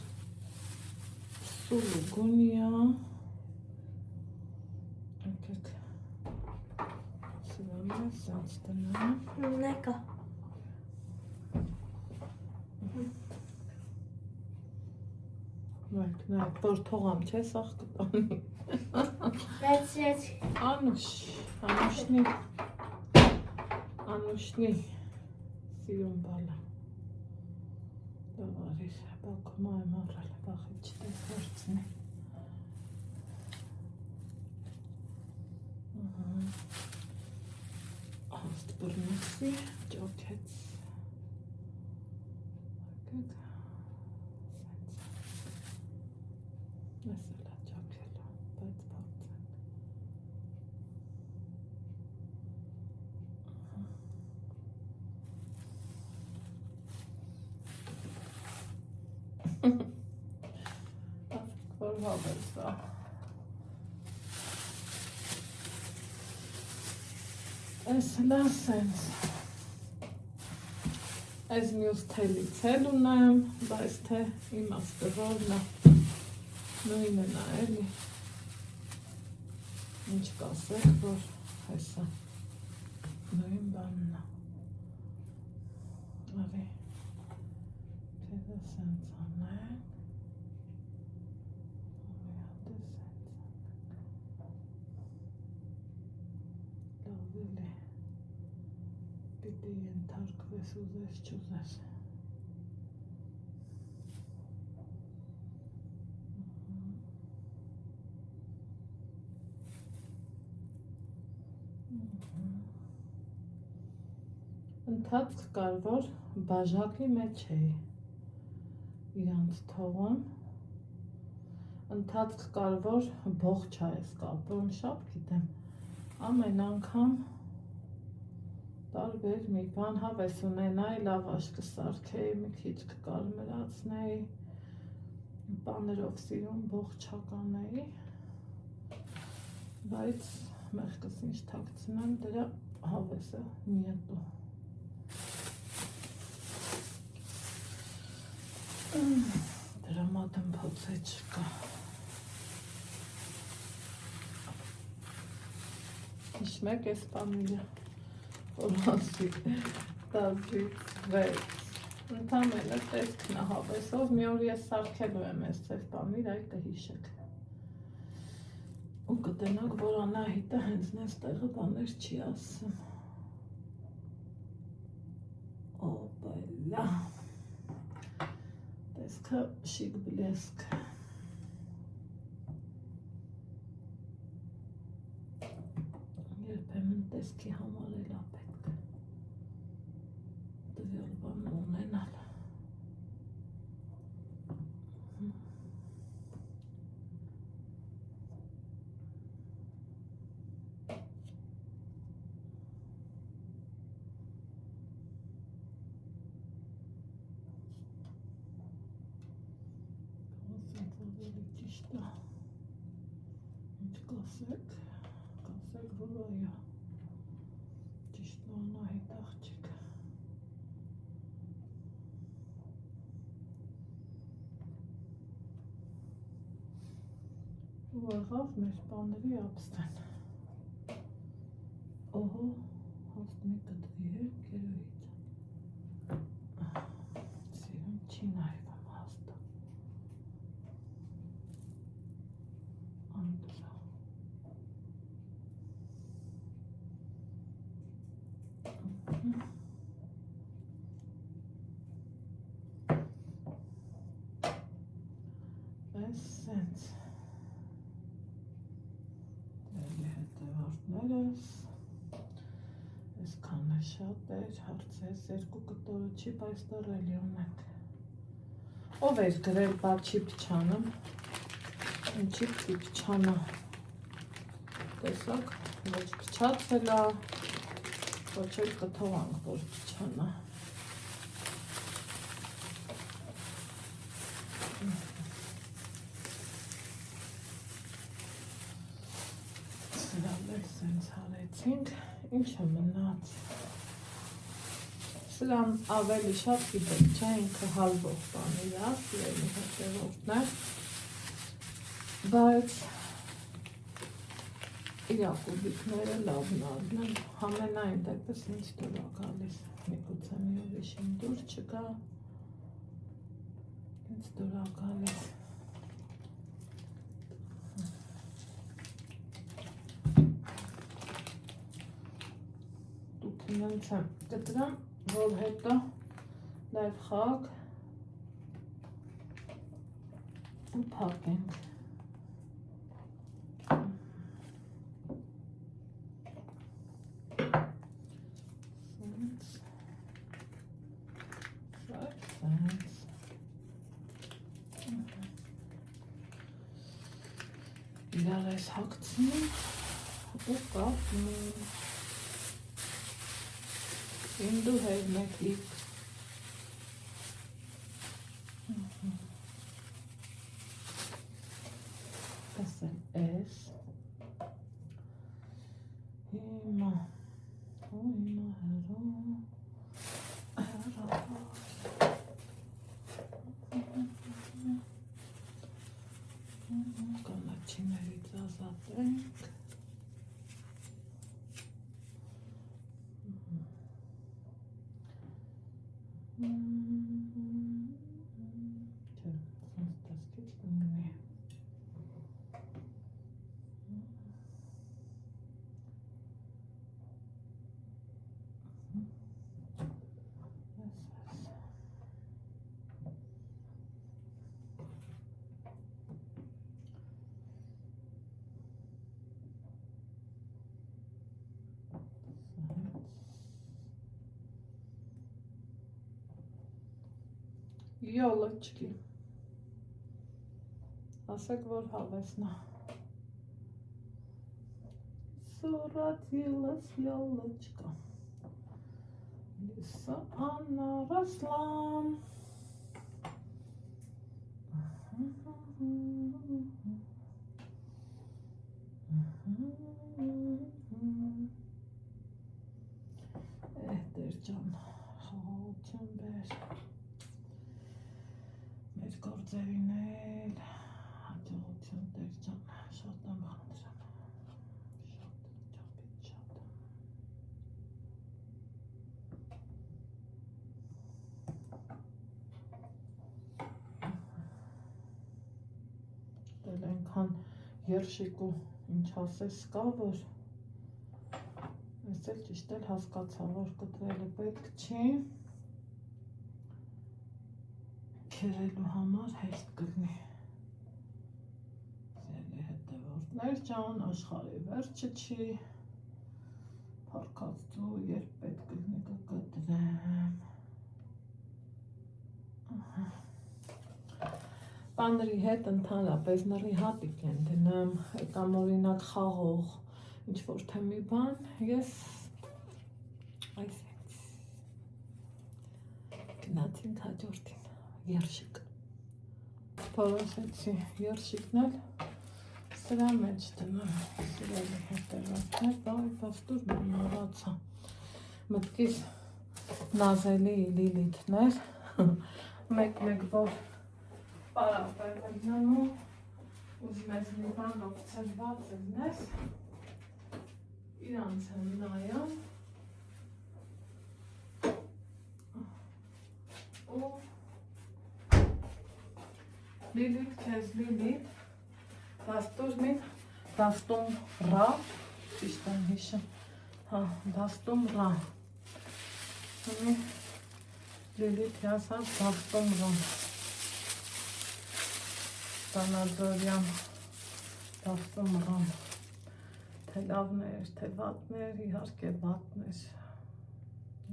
սուլու գունիա, եկեք, սրան է, սենց տնեմ, Նեկա, Մայք, նայք, որ թողամ, չէ, սաղ կտանի, Վերցրեց, Անուշնի, սիրուն բալը, լավ արիր, բակումա եմ առել, բախի չտես վերցնի, հաստ բրնեցի, ճոքեց, ես էլ է ճոքելը, բայց բարձեն, ասեք, որ հավես է, այս հլա սենց, այս մյուս թելից էլ ունեմ, բայց թե իմաստը որն է, նույնն է էլի, ինչ կասեք, որ հեսա, նույն բանն է, արի, թելը սենց անենք, լավ էլի, պիտի ենթարկվես ուզես չուզես, Ընթացք կար, որ բաժակի մեջ էի իրանց թողում, ընթացք կար, որ բող չա ես կապում, շատ գիտեմ, ամեն անգամ տարբեր մի բան հավես ունենայի, լավաշ կսարքեի, մի քիչ կկարմրացնեի, բաներով սիրուն բող չականեի, բայց մեղքս ինչ թաքցնեմ, դրա հավեսը նետու։ Դրամատն փոցե չկա։ Իշմեք ես պամիլը, որոնցի տազից վեց։ Ընդամենը տեսքն է հավեսով, մի օր ես սարքելու եմ ես ձեվ պամիլ, այ կհիշեք։ Ու կտենակ, որ Անահիտը հենց նես տեղը բաներ չի ասում։ Օպելա։ Տեսքը շիկ բլեսկ։ Երբեմն տեսքի համար էլ է պետք տվյալ բանը ունենալ։ Ասենց ավելի ճիշտ է։ Ինչ կասեք, որ այա ճիշտ ու Անահիտ աղջիկ։ Ու եղավ մեր բաների ապստեն։ Օհո, հաստ մի կտվի է, գերոյիցը։ Սիրում չի նայվում հաստը։ Անդրա։ Այս սենց։ Դելի հետևորդներս, ես կանը շատ էր, հարցես, երկու կտորը չի, բայց տռելի ունենք։ Ով էր գրել բաչի պչանը, ինչի պի պչանը, տեսակ, ոչ պչացել է, ոչ էլ կթողանք, որ պչանը։ Սրան էլ սենց հարեցինք, ինչը մնաց։ Սրան ավելի շատ գիտեք, չէ ինքը հալվող բանի է, սիրելի հետևորդներ, բայց իրա կուբիկները լավն արնեն, համենայն դեպս ինձ դուր է գալիս, միգուցե մի ուրիշին դուր չկա, ինձ դուր է գալիս։ Դուքինենց եմ կտրամ, որ հետո լայվ խաղակ ու պակենք։ Իրար այս հակցնում ու կապնում։ Ինդու հեր մեկլիկ։ Ասեմ ես։ Հիմա։ Ու հիմա հերա։ Կանաչիներից ազատենք։ Յոլոչկի, ասեք, որ հավեսնա, սուրատիլս յոլոչկա, լիսա Աննա Ռասլան, Տեր ջան, խաղաղություն բեր, մեր գործերին էլ հաջողություն Տեր ջան, շատ եմ խնդրում, շատ Դել այնքան երշիկ ու ինչ ասես կա, որ ես էլ ճիշտ էլ հասկացա, որ կտրելը պետք չի, քերելու համար հեշտ կլինի։ Սիրելի հետևորդներ ջան, աշխարհի վերջը չի, փառքած դու երբ պետք կլինի կկտրեմ։ Բաների հետ ընդհանրապես նռի հատիկ են դնում, կամ օրինակ խաղող, ինչ-որ թե մի բան, ես այսպես գնացինք հաջորդին, երշիկ, որոշեցի երշիկն էլ սրա մեջ դնում, սիրելի հետևորդներ, բայ բաստուր բան մոռացա, մտքիս նազելի լիլիթներ, մեկ որ պարապերնամ ու ուզում ես մի բանով ծրված ելնես, իրանց եմ նայամ ու լիլիթ քեզ լիլիթ, դաստուր մին, դաստում ռա, ճիշտ եմ հիշում, հա, դաստում ռա, լիլիթ հասած դաստում ռա, Տանաձորյան դաստում ռամ, թե լավներ, թե վատներ, իհարկե վատներ,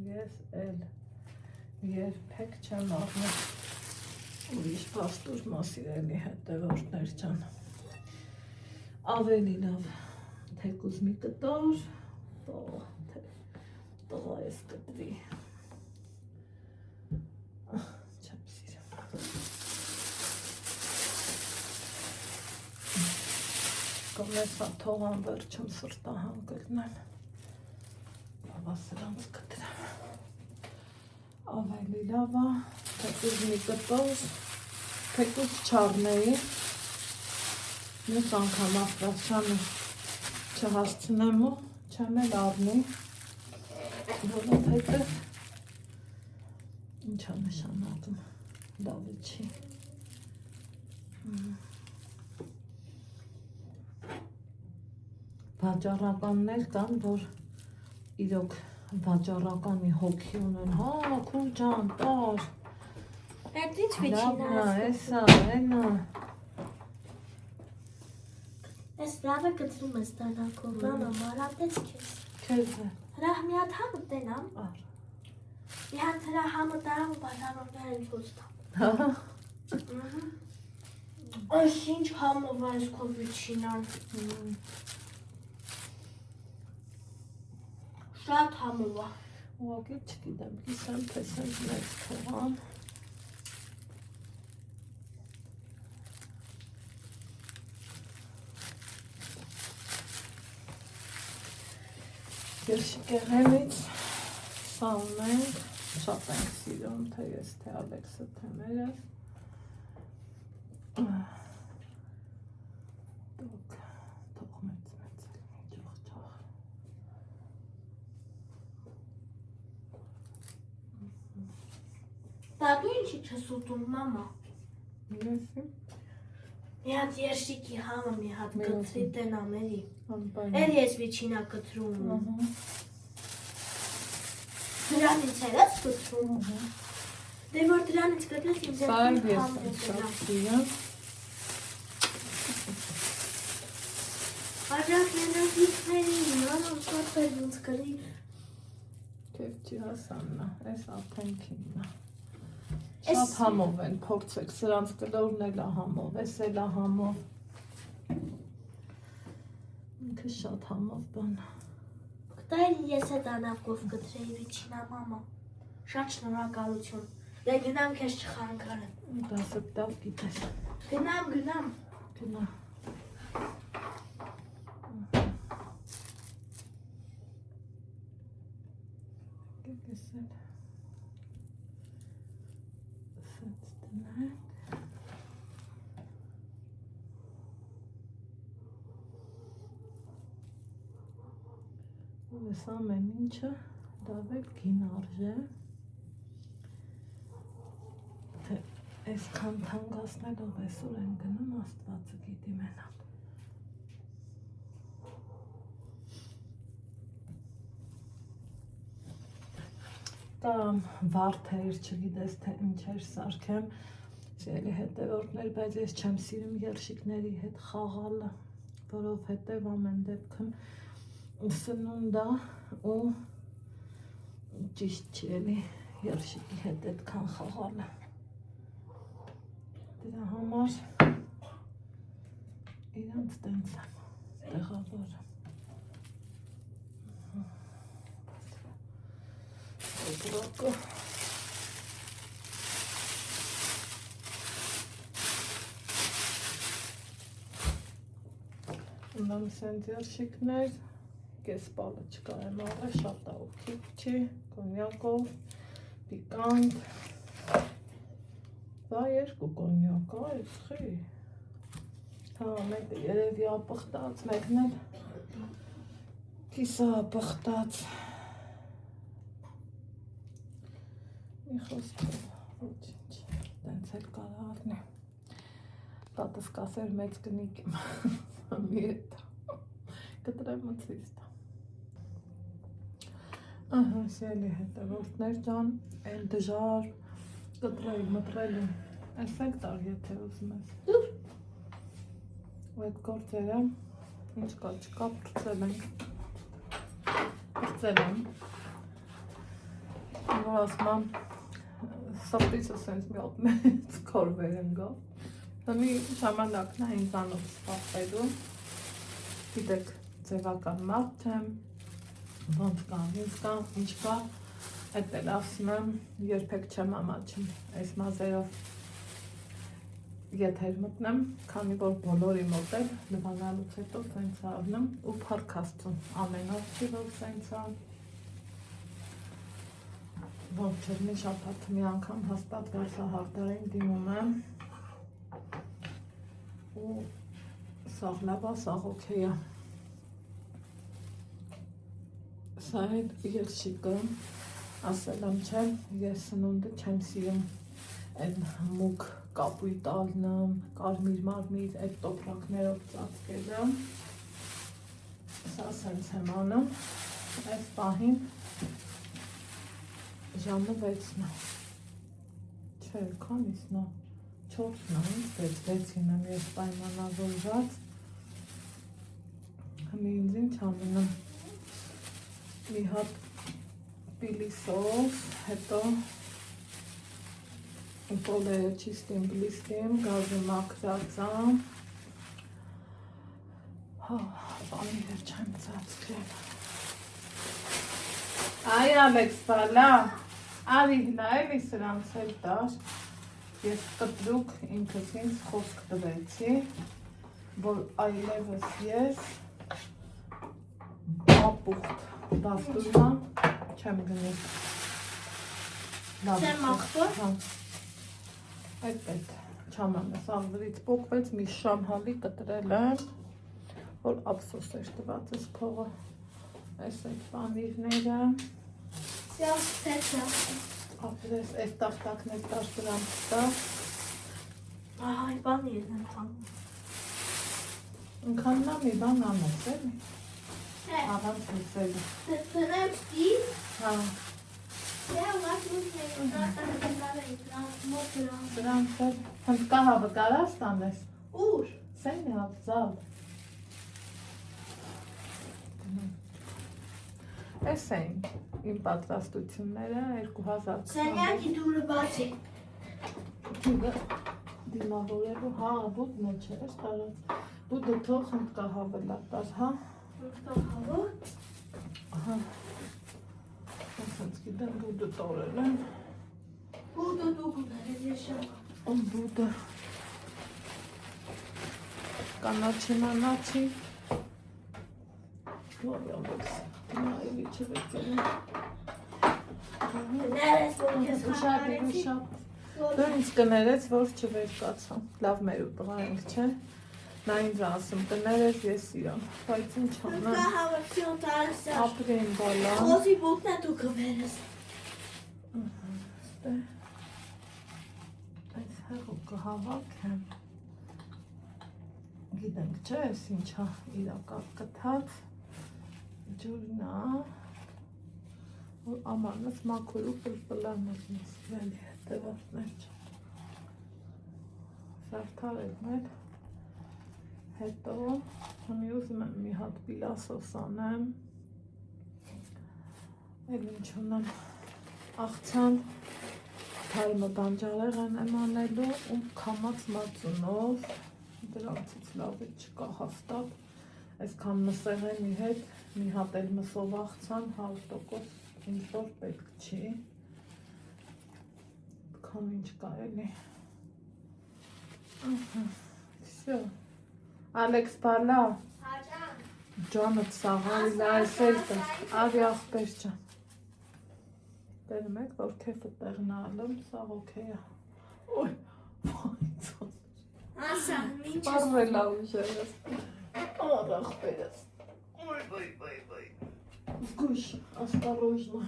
ես էլ երբեք չեմ առնել ուրիշ պաստուր մասիրելի հետևորդներ ջան, ավելի լավ, թեկուզ մի կտոր, տղա ես կտրի, չեմ սիրում, կոմեսա թողան վերջում սրտահան կլնեմ, լավա սրանց կտրեմ, ավելի լավա, թեկուզ մի կտոր, թեկուզ չարնեի, ես անգամ ապրաշանը չհասցնեմ ու չեմ էլ առնի, որովհետև ինչա նշանակում, լավը չի, վաճառականներ կան, որ իրոք վաճառականի հոգի ունեն, հա, քուր ջան, տար, Այդ ինչ վիճինա էսա, ենա, Ես լավը կտրում ես տանակով, մամա մարատեց քեզ քեզ է, Հրա մի հատ համը տենամ, առ, մի հատ հրա համը տարամ ու բաժանողներին քոզ տամ Այս ինչ համով այս քո վիճինան Շատ համով է ուղղակի չգիտեմ, կիսեմ, տեսեմ մեծ թողան, Երշիկեղենից սա ունենք, շատ ենք սիրում, թե ես, թե Ալեքսը, թե մերս, թող մեծ ջող, Դա դու ինչի չես ուտում, մամա Եսի, Մի հատ երշիկի համը մի հատ Մի կտրի տենամ էլի անպայն, Էլ ես վիճինա կտրում Դրանից էր ես կտրում Դե որ դրանից կտրես ինձ սա էլ ես եմ շատ սիրում, Արյակ նենագիքների, նանոն շատեր ոնց կրի քեվ չի հասաննա, ես ափենքիննա, շատ համով են, փորձեք, սրանց կլորն էլ է համով, ես էլ է համով, ինքը շատ համով բան, Դա էլ ես է տանակով կտրեի վիճինա մամա Շատ շնորհակալություն Դե գնամ քեզ չխանգարեմ դասը տավ գիտես, Գնամ գնա, կեսել սենց տնենք ու ես ամեն ինչը դավեք գին արժե թե այսքան թանկացնելով այսօր են գնում Աստվածը գիտի մենալ կամ վարդեր, չգիտես թե ինչեր սարքեմ, սիրելի հետևորդներ, բայց ես չեմ սիրում երշիկների հետ խաղալը, որովհետև ամեն դեպքում սնունդա ու ճիշտ չի էլի երշիկի հետ այդքան խաղալը։ Դրա համար իրանց տենց եմ տեղավորը։ Բրոկը ունեմ սենց երշիկներ, կես պալը չկարեմ առը, շատ աղոքիք չի, կոնյակով, պիկանտ, բա երկու կոնյակ, այցխի, հա, մեկը երևի ապխտած, մեկն էլ կիսա ապխտած, մի խոսքով, ոչինչ, տենց էլ կարա արնի, տատս կասեր մեծ կնիկ եմ, մի էտ, կտրեմ մծվից տա։ Ահա, սիրելի հետևորդներ ջան, այն դժար կտրել, մտրելու, այսեք տար եթե ուզում ես։ Դուր։ Ու այդ գործերը, ինչ կա չկա, պրծել ենք, որ ասման սրտիցը սենց մի ոտ մեծ կորվեր ընգավ, դնի ժամանակն է ինձանով սպապելու, գիտեք ձևական մարդ եմ, ոնց կա, ինձ կա, ինչ կա, այդ էլ ասում եմ, երբեք չեմ ամաչում այս մազերով եթեր մտնեմ, քանի որ բոլորի մոտ էլ լվանալուց հետո սենց առնում ու փառք Աստծուն, ամենով չի որ սենց ան, ոնց չէր մի շաբաթ մի անգամ հաստատ վարսահարդարին դիմում եմ ու սաղ լավա, սաղ օքեյ է։ Սա հետ երշիկը, ասել եմ չէ, ես սնունդը չեմ սիրում այն մուկ կապույտ ալնեմ, կարմիր մարմիր այդ տոպրակներով ծածկելը, սա սենց եմ անում, այս պահին ժամը 6-ն է, չէ, քանիսն է, 4-ն է, ինձ դեց 6-ին եմ ես պայմանավորված, հմի ինձ ինչ ամենը, մի հատ պիլիսով, հետո պոլերը չիստիմ բլիստիմ, գազը մաքրածամ, բանի վերջայմ ծածկել։ Այ Ալեքս բալա, արիհնա էլի սրանց էլ տար, ես կտրուկ ինքս ինձ խոսք տվեցի, որ այլևս ես ապուխտ բաստուրնա չեմ գնի։ Չեմ աղբոր։ Այդ չամանես աղվրից պոկվեց, մի շամ հալի կտրել եմ, որ ափսոս էր տված ես փողը, այս այդ պանիրները, ապրես, այս տախտակներ տար դրամ տա, այ պանիրն եմ տանում, ընքաննա մի բան անես էլի, առանց լսելի, դրեմ ստիվ, հա, դրանց էլ հնդկահավը կարաս տանես, ուր, սեն է ավզալ, այս էին իմ պատրաստությունները 2000 սենյակի դուրը բացի, դիմավորելու, հա, բուդն է չէ, ես տարած, բուդը թող հնդկահավը լատար, հա, հա, ասենց գիտեմ բուդը տորել են, բուդը դու գուներ ես շեմ, բուդը, կանաչի մանաչի, լոյալոս, նայելի չվեկել են, Ներես որ քեզ Շատ դու ինձ կներես, որ չվեր կացա։ Լավ մեր ու տղա ենք, չէ։ Նա ինձ ասում, կներես ես իրան, բայց ինչ անեմ։ Հավաքություն տարսա։ Ապրեն բալա։ Խոզի բուտնա դու կվերես։ Այս հեղու կհավաքեմ։ Գիտենք, չէ, ես ինչա իրակալ կթած։ Ջուրնա։ Որ ամանս մաքուրու պլպլանս նսվելի հետևատներ չա։ Սարդարել մեր հետո հմի ուզում եմ մի հատ պիլասոս անեմ էլ ինչ ունեմ աղցան թարմը բանջարեղեն եմ անելու ու կամած մածունով դրանցից լավ է չկա հաստատ այսքան մսեղենի հետ մի հատ էլ մսով աղցան 100% ինչ որ պետք չի քան ինչ կա էլի Всё. Ալեքս բալա Հաճան։ ջանդ սաղալի լայսելտը ավի աղբեր ջան Դերում եք, որ քեֆը տեղն ալում, սաղ օքեյ է Ոյ, վայցոն Ասա, մինչ Պարվել ավուժերս Աղ աղբերս Ոյ Զգույշ, ասպարոժնա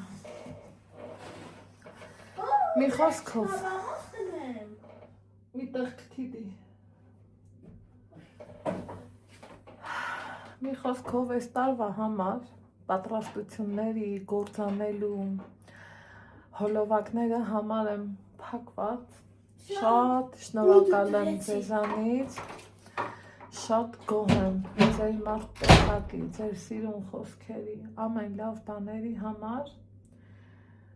Մի խոսքով Մի տեղ կթիդի Մի խոսքով այս տարվա համար պատրաստությունների, գործանելու, հոլովակները համար եմ փակված, շատ շնորհակալ եմ ձեզանից, շատ գոհ եմ ձեր մարդպետակի, ձեր սիրուն խոսքերի, ամեն լավ բաների համար,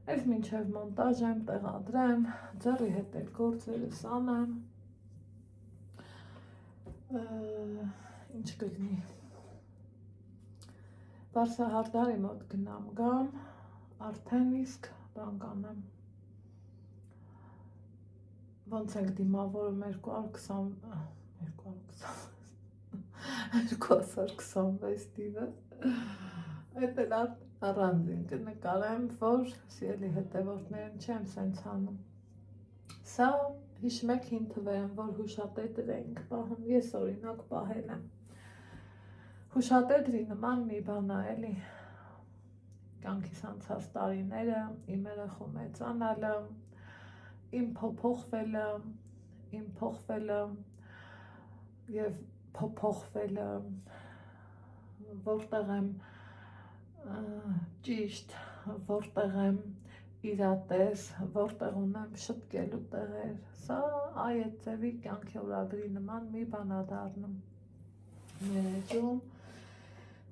ես մինչև մոնտաժ եմ տեղադրեմ, ձեռի հետ էլ գործերս անեմ, ինչ կգնի Վարսահարդարի մոտ գնամ գամ, արդեն իսկ բան կանեմ, ոնց ենք դիմավորում 2026 տիվը, այդ էլ առանձին կնկարեմ, որ սիրելի հետևորդներն չեմ սենց հանում, սա հիշում եք հին թվերն, որ հուշատետր ենք պահում, ես օրինակ պահել եմ, Հուշատետրի նման մի բան է, էլի, կյանքիս անցած տարիները, իմ երեխու մեծանալը, իմ փոփոխվելը և փոփոխվելը, որտեղ եմ ճիշտ, որտեղ եմ իրատես, որտեղ ունեմ շտկելու տեղեր, սա այդ ձևի կյանքի օրագրի նման մի բան է դառնում մեր էջում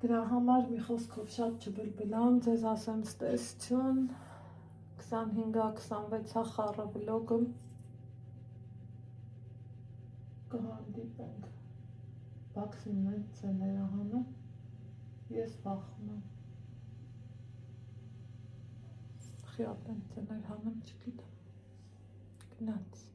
Դրա համար մի խոսքով շատ չբլբլամ, ձեզ ասեմ ստեսություն, 25-26 խառը վլոգում կհանդիպենք, բաքսին են ծեները հանում, ես վախում եմ, խիատ են ծեներ հանում, չգիտեմ, գնաց։